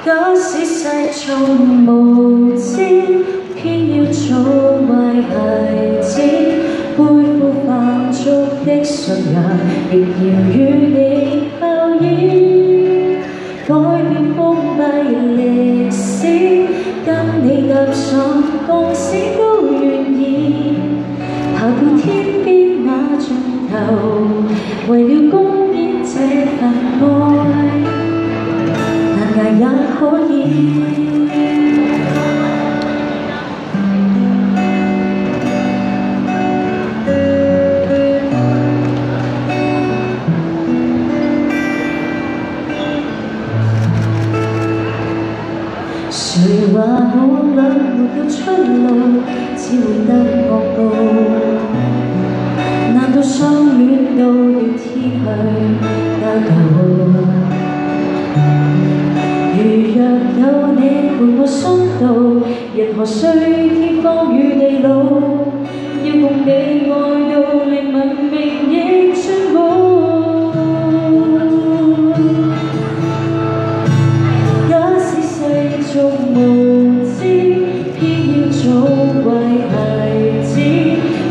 假使世俗無知，偏要做壞孩子，背負犯俗的信仰，亦要與你靠倚，改變封閉歷史，跟你踏上共死都願意，爬到天邊那盡頭，為了公演這份愛。也可以，誰話我倆沒有出路，只會得惡報？難道相戀到要天去交舊？如若有你陪我殉道，人何須天荒與地老？要共你愛到連文明亦尊寶。假使世俗無知，偏要做壞孩子，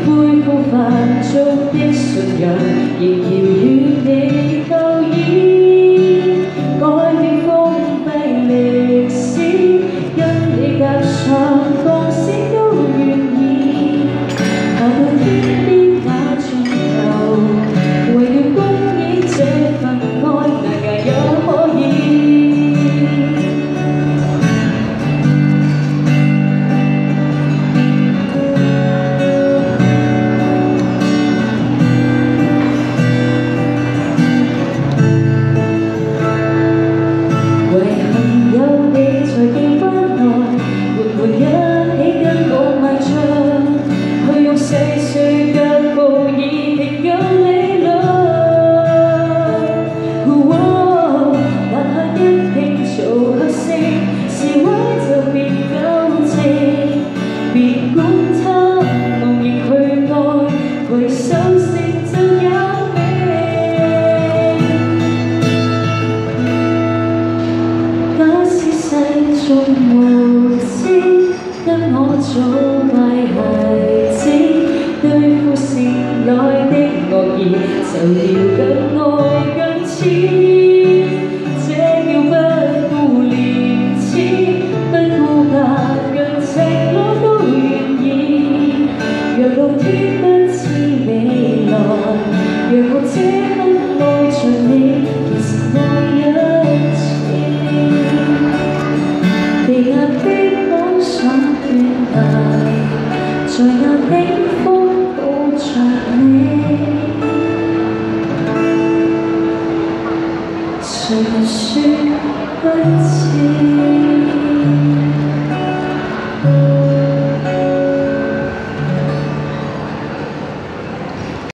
背負犯俗的信仰，仍要與你靠倚，改變封閉歷史，跟你踏上共死都願意，爬到天邊那盡頭，為了公演這份愛，難捱也可以。無知跟我做壞孩子，對付時來的惡意，就要更愛更似，這叫不顧廉恥，不顧怕讓赤裸都願意。若露天不似未來，若我這刻愛着你，其實愛一次。被壓迫妄想斷崖，在那冰封抱着你，誰說不知？